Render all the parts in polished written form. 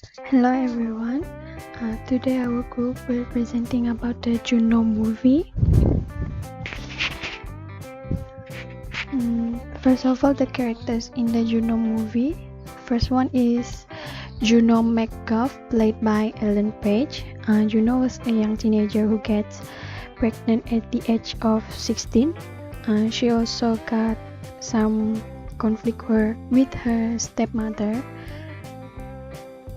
Hello everyone. Today our group will presenting about the JUNO movie. First of all, the characters in the JUNO movie. First one is JUNO McGuff, played by Ellen Page. JUNO was a young teenager who gets pregnant at the age of 16. She also got some conflict with her stepmother,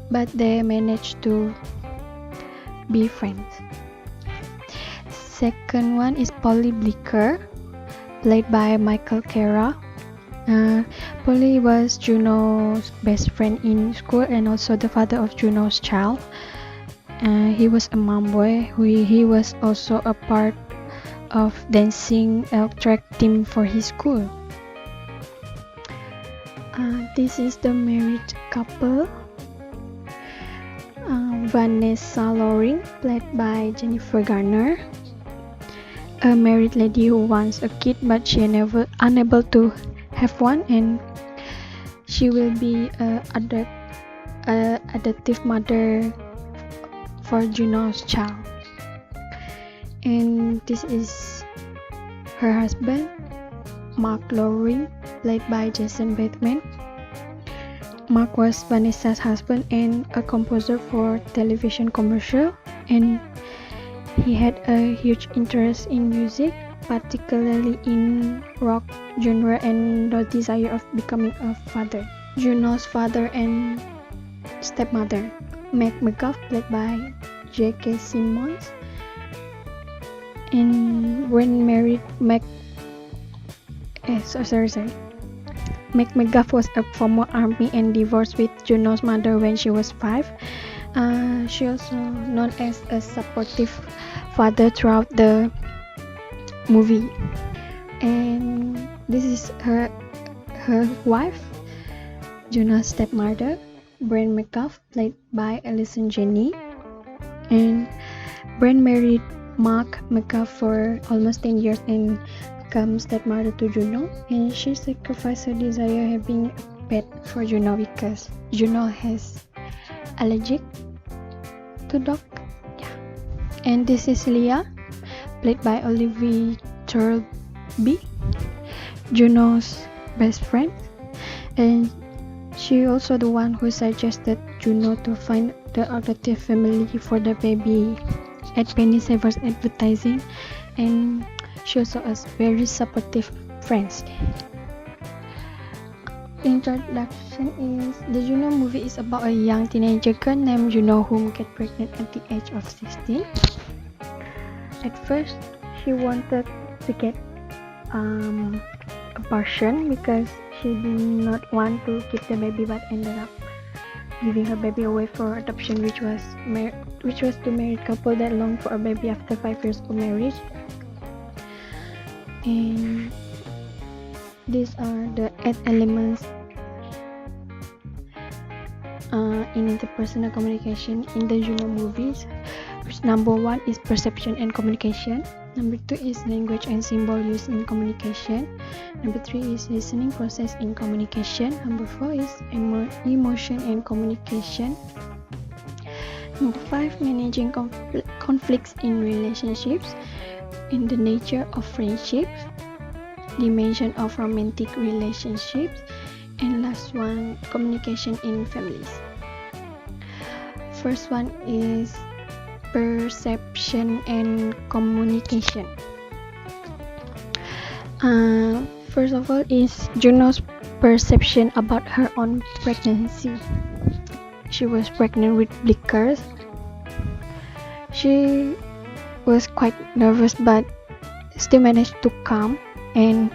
but they managed to be friends. Second one is Polly Blicker, played by Michael Cera. Polly was Juno's best friend in school and also the father of Juno's child. He was a mom boy. He was also a part of dancing track team for his school. This is the married couple. Vanessa Loring, played by Jennifer Garner, a married lady who wants a kid but she never unable to have one, and she will be a adoptive mother for Juno's child. And this is her husband, Mark Loring, played by Jason Bateman. Mark was Vanessa's husband and a composer for television commercial, and he had a huge interest in music, particularly in rock genre, and the desire of becoming a father. Juno's father and stepmother, Meg McGuff, played by J.K. Simmons, and when married, Meg McGuff was a former army and divorced with Juno's mother when she was 5. She also known as a supportive father throughout the movie. And this is her wife, Juno's stepmother, Bryn McGuff, played by Alison Janney. And Bryn married Mark McGuff for almost 10 years and became stepmother to Juno, and she sacrificed her desire having a pet for Juno because Juno has allergic to dog. Yeah. And this is Leah, played by Olivia Thirlby, Juno's best friend, and she also the one who suggested Juno to find the adoptive family for the baby at Penny Savers Advertising, and she also has very supportive friends. Introduction is the Juno movie is about a young teenager girl named Juno who get pregnant at the age of 16. At first, she wanted to get abortion because she did not want to keep the baby, but ended up giving her baby away for adoption, which was the married couple that longed for a baby after 5 years of marriage. And these are the 8 elements in interpersonal communication in the Juno movies. Number 1 is perception and communication. Number 2 is language and symbol used in communication. Number 3 is listening process in communication. Number 4 is emotion and communication. Number 5, managing conflicts in relationships. In the nature of friendships, dimension of romantic relationships, and last one, communication in families. First one is perception and communication. First of all is Juno's perception about her own pregnancy. She was pregnant with Blickers. She was quite nervous but still managed to calm, and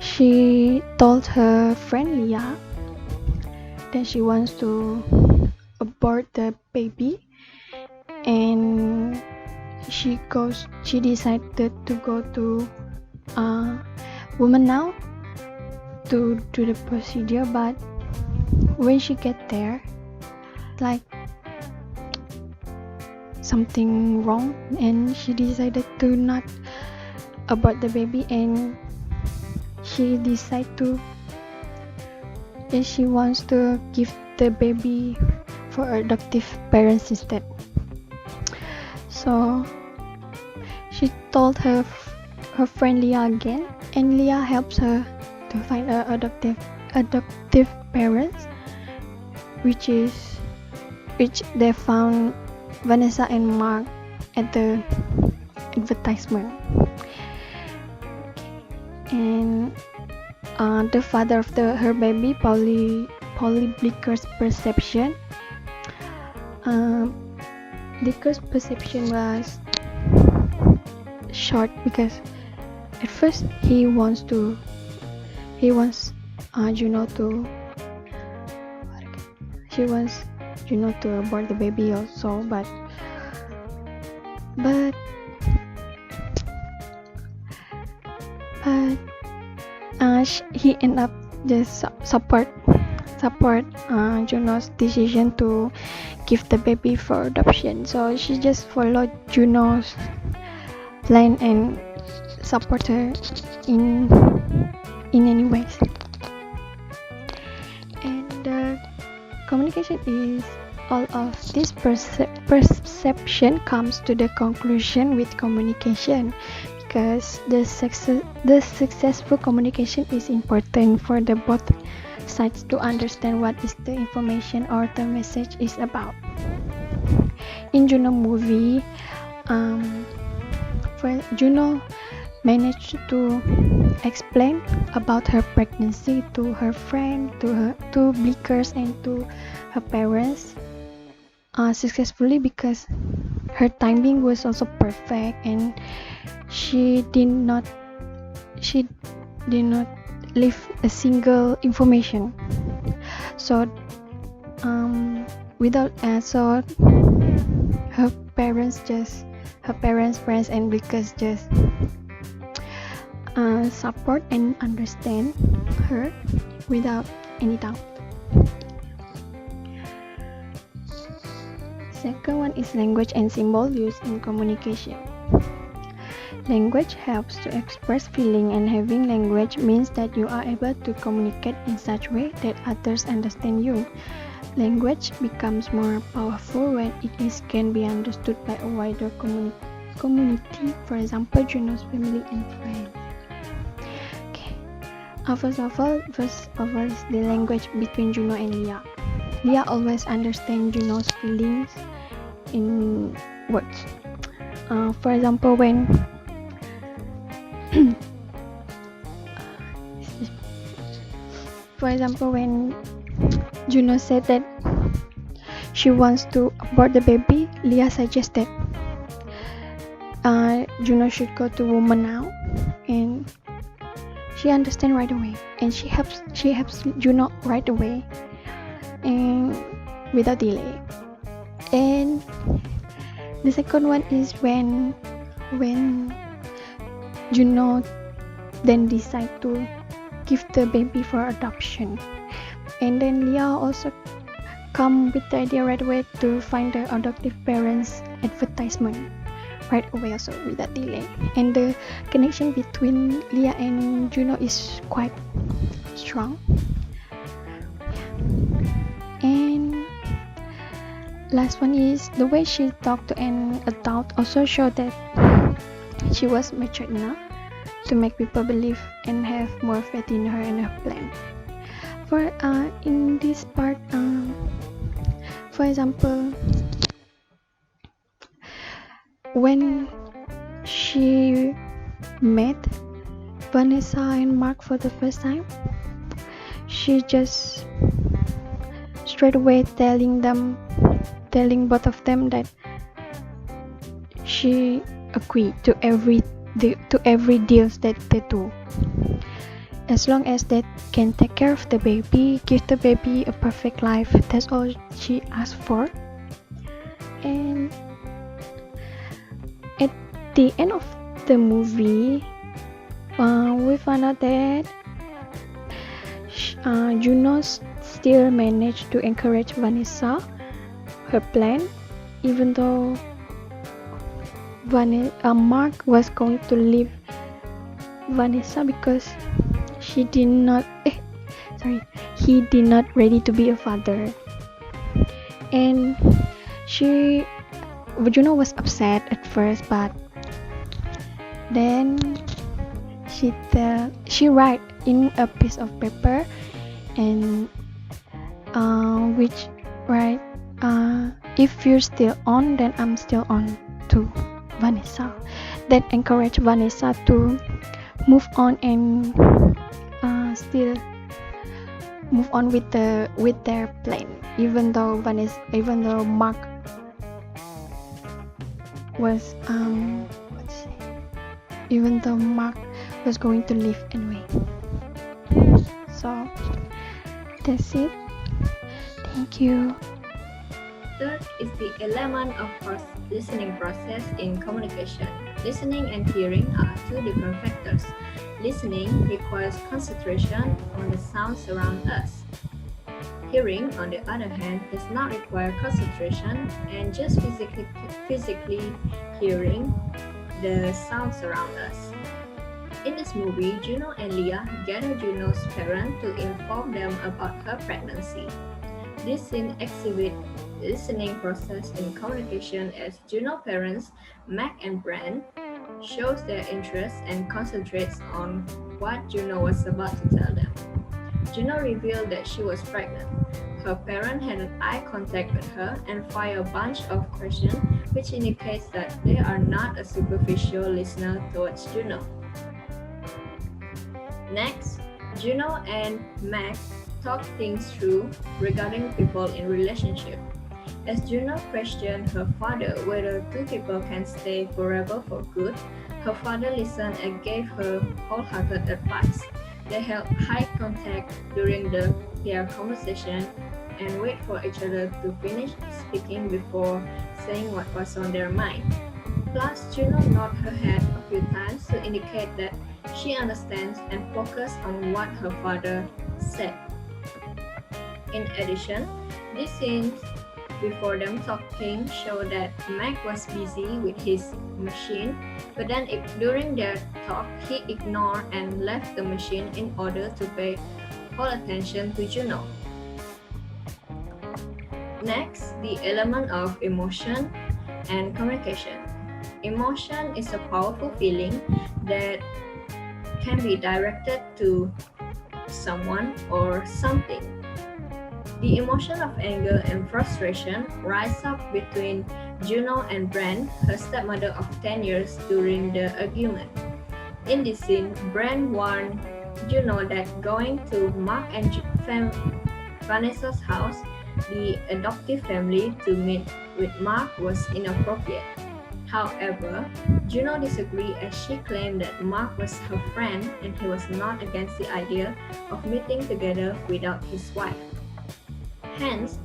she told her friend Leah that she wants to abort the baby, and she decided to go to woman now to do the procedure, but when she get there, like something wrong, and she decided to not abort the baby, and she wants to give the baby for adoptive parents instead. So she told her friend Leah again, and Leah helps her to find her adoptive parents, which they found Vanessa and Mark at the advertisement. And the father of her baby, Polly Blicker's perception. Blicker's perception was short because at first he wants Juno to abort the baby also, but he ended up just support Juno's decision to give the baby for adoption. So she just followed Juno's plan and support her in any ways. And the communication is all of this perception comes to the conclusion with communication, because the successful communication is important for the both sides to understand what is the information or the message is about. In JUNO movie, Juno managed to explain about her pregnancy to her friend, to Blickers, and to her parents successfully, because her timing was also perfect, and she did not leave a single information. So her parents, friends, and Blickers just support and understand her without any doubt. Second one is language and symbol used in communication. Language helps to express feeling, and having language means that you are able to communicate in such way that others understand you. Language becomes more powerful when can be understood by a wider community, for example, Juno's family and friends. Okay. First of all is the language between Juno and Leah. Leah always understands Juno's feelings in words. For example, when Juno said that she wants to abort the baby, Leah suggested Juno should go to woman now, and she understands right away, and she helps Juno right away and without delay. And the second one is when Juno then decide to give the baby for adoption, and then Leah also come with the idea right away to find the adoptive parents advertisement right away also without delay. And the connection between Leah and Juno is quite strong. And last one is the way she talked to an adult also showed that she was mature enough to make people believe and have more faith in her and her plan. For in this part, for example, when she met Vanessa and Mark for the first time, she just straight away telling both of them that she agreed to every deals that they do, as long as they can take care of the baby, give the baby a perfect life. That's all she asked for. And at the end of the movie, we found out that Juno still managed to encourage Vanessa, her plan, even though Mark was going to leave Vanessa because he did not ready to be a father. and Juno was upset at first, but then she write in a piece of paper, and which write, if you're still on, then I'm still on to Vanessa. That encouraged Vanessa to move on and still move on with their plan, even though Mark was even though Mark was going to leave anyway. So that's it. Thank you. Third is the element of listening process in communication. Listening and hearing are two different factors. Listening requires concentration on the sounds around us. Hearing, on the other hand, does not require concentration and just physically hearing the sounds around us. In this movie, Juno and Leah gather Juno's parents to inform them about her pregnancy. This scene exhibits the listening process in communication as Juno parents, Mac and Bran, shows their interest and concentrates on what Juno was about to tell them. Juno revealed that she was pregnant. Her parent had an eye contact with her and fired a bunch of questions, which indicates that they are not a superficial listener towards Juno. Next, Juno and Mac talk things through regarding people in relationship. As Juno questioned her father whether two people can stay forever for good, her father listened and gave her wholehearted advice. They held eye contact during the pair conversation and wait for each other to finish speaking before saying what was on their mind. Plus, Juno nodded her head a few times to indicate that she understands and focuses on what her father said. In addition, these scenes before them talking show that Mac was busy with his machine, but then during their talk, he ignored and left the machine in order to pay full attention to Juno. Next, the element of emotion and communication. Emotion is a powerful feeling that can be directed to someone or something. The emotion of anger and frustration rise up between Juno and Bran, her stepmother of 10 years, during the argument. In this scene, Bran warned Juno that going to Mark and Vanessa's house, the adoptive family, to meet with Mark was inappropriate. However, Juno disagreed as she claimed that Mark was her friend and he was not against the idea of meeting together without his wife. Hence,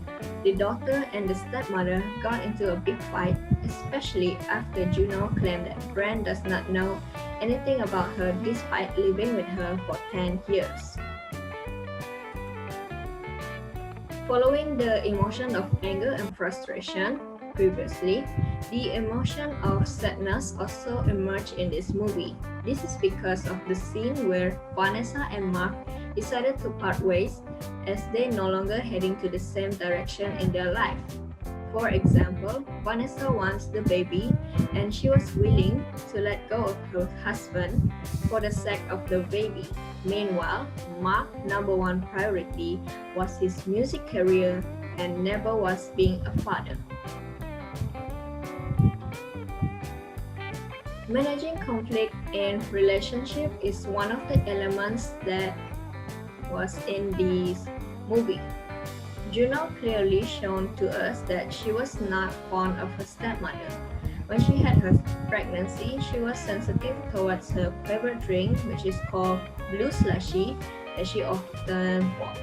the daughter and the stepmother got into a big fight, especially after Juno claimed that Bran does not know anything about her despite living with her for 10 years. Following the emotion of anger and frustration previously, the emotion of sadness also emerged in this movie. This is because of the scene where Vanessa and Mark decided to part ways as they no longer heading to the same direction in their life. For example, Vanessa wants the baby and she was willing to let go of her husband for the sake of the baby. Meanwhile, Mark's number one priority was his music career and never was being a father. Managing conflict in relationship is one of the elements that was in this movie. Juno clearly shown to us that she was not fond of her stepmother. When she had her pregnancy, she was sensitive towards her favorite drink, which is called blue slushy, that she often bought.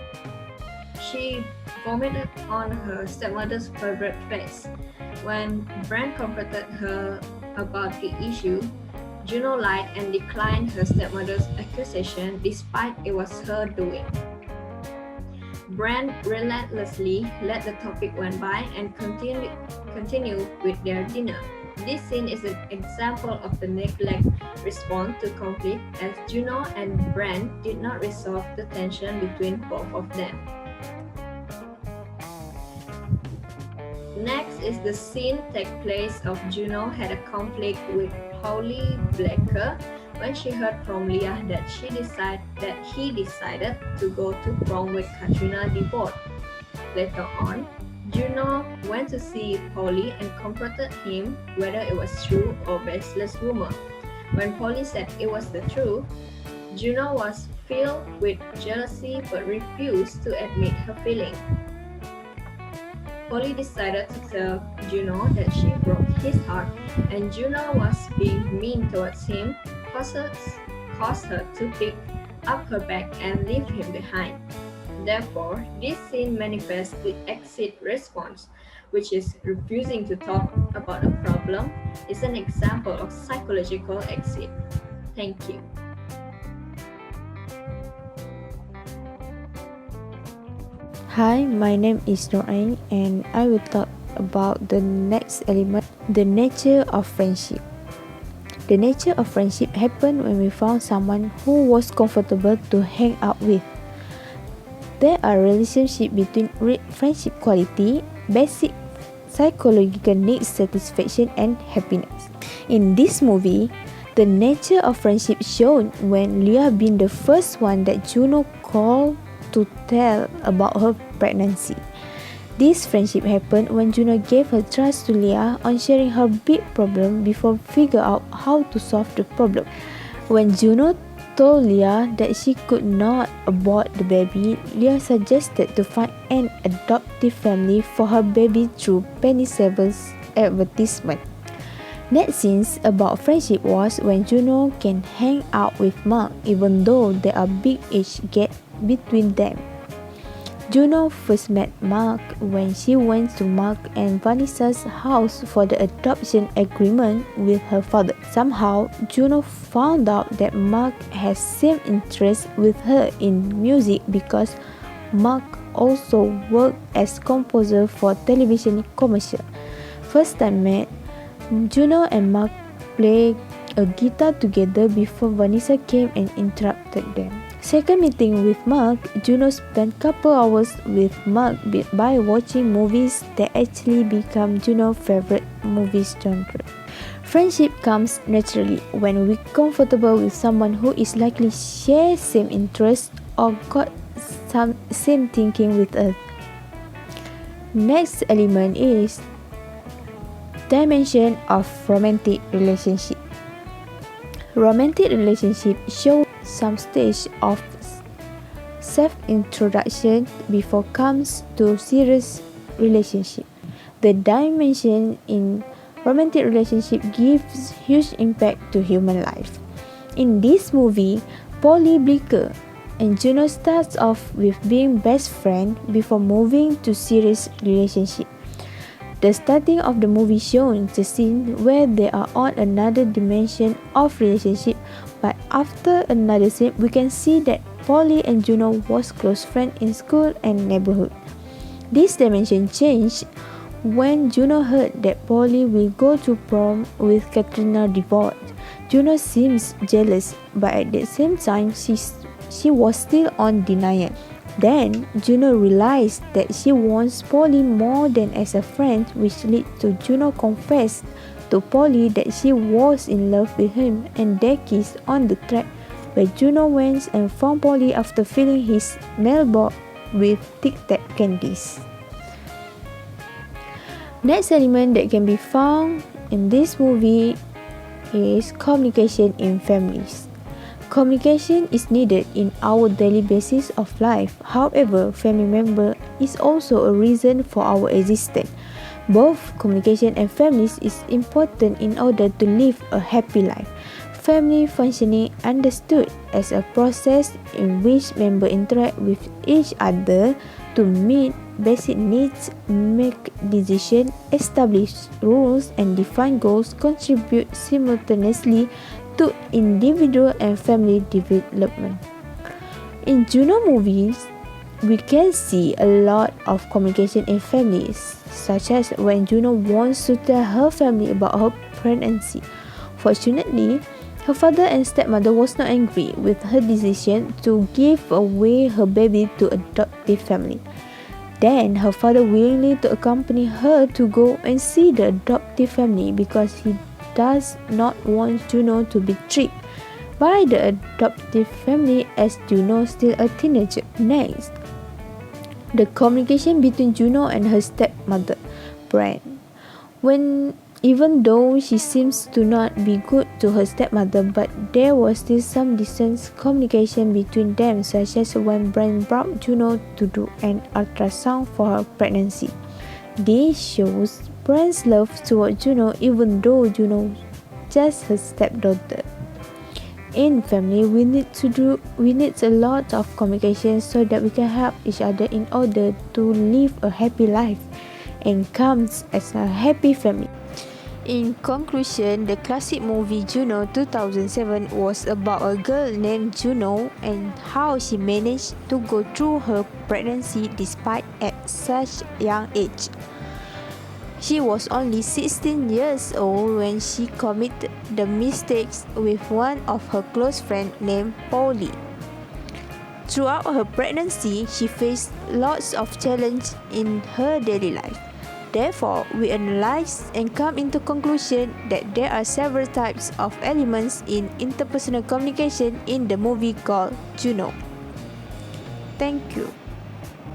She vomited on her stepmother's favorite face. When Bran confronted her about the issue, Juno lied and declined her stepmother's accusation despite it was her doing. Bran relentlessly let the topic went by and continued with their dinner. This scene is an example of the neglect response to conflict as Juno and Bran did not resolve the tension between both of them. Next is the scene take place of Juno had a conflict with Polly Blacker when she heard from Leah that he decided to go to prom with Katrina DeVoe. Later on, Juno went to see Polly and confronted him whether it was true or baseless rumor. When Polly said it was the truth, Juno was filled with jealousy but refused to admit her feeling. Polly decided to tell Juno that she broke his heart and Juno was being mean towards him, caused her to pick up her bag and leave him behind. Therefore, this scene manifests the exit response, which is refusing to talk about a problem, is an example of psychological exit. Thank you. Hi, my name is NURAIN and I will talk about the next element, the nature of friendship. The nature of friendship happened when we found someone who was comfortable to hang out with. There are relationships between friendship quality, basic psychological needs satisfaction and happiness. In this movie, the nature of friendship shown when Leah being the first one that Juno called to tell about her pregnancy. This friendship happened when Juno gave her trust to Leah on sharing her big problem before figure out how to solve the problem. When Juno told Leah that she could not abort the baby, Leah suggested to find an adoptive family for her baby through Penny Sable's advertisement. Next scene about friendship was when Juno can hang out with Mark even though there are big age gap between them. Juno first met Mark when she went to Mark and Vanessa's house for the adoption agreement with her father. Somehow, Juno found out that Mark has same interest with her in music because Mark also worked as composer for television commercial. First time met, Juno and Mark played a guitar together before Vanessa came and interrupted them. Second meeting with Mark, Juno spent couple hours with Mark by watching movies that actually become Juno's favorite movies genre. Friendship comes naturally when we're comfortable with someone who is likely share same interests or got some same thinking with us. Next element is dimension of romantic relationship. Romantic relationship show some stage of self-introduction before comes to serious relationship. The dimension in romantic relationship gives huge impact to human life. In this movie, Polly Blicker and Juno starts off with being best friend before moving to serious relationship. The starting of the movie shows the scene where they are on another dimension of relationship, but after another scene, we can see that Polly and Juno was close friends in school and neighborhood. This dimension changed when Juno heard that Polly will go to prom with Katrina DeVoe. Juno seems jealous, but at the same time, she was still on denial. Then, Juno realized that she wants Polly more than as a friend, which led to Juno confess to Polly that she was in love with him, and they kissed on the track where Juno went and found Polly after filling his mailbox with Tic Tac candies. Next element that can be found in this movie is communication in families. Communication is needed in our daily basis of life. However, family member is also a reason for our existence. Both communication and families is important in order to live a happy life. Family functioning understood as a process in which members interact with each other to meet basic needs, make decisions, establish rules, and define goals, contribute simultaneously to individual and family development. In Juno movies, we can see a lot of communication in families, such as when Juno wants to tell her family about her pregnancy. Fortunately, her father and stepmother was not angry with her decision to give away her baby to adoptive family. Then her father willingly to accompany her to go and see the adoptive family because he does not want Juno to be tricked by the adoptive family as Juno still a teenager. Next, the communication between Juno and her stepmother, Bran. Even though she seems to not be good to her stepmother, but there was still some distant communication between them, such as when Bran brought Juno to do an ultrasound for her pregnancy. This shows Bran's love toward Juno even though Juno was just her stepdaughter. In family, we need a lot of communication so that we can help each other in order to live a happy life and comes as a happy family. In conclusion, the classic movie Juno 2007 was about a girl named Juno and how she managed to go through her pregnancy despite at such young age. She was only 16 years old when she committed the mistakes with one of her close friends named Polly. Throughout her pregnancy, she faced lots of challenges in her daily life. Therefore, we analyze and come into conclusion that there are several types of elements in interpersonal communication in the movie called Juno. Thank you.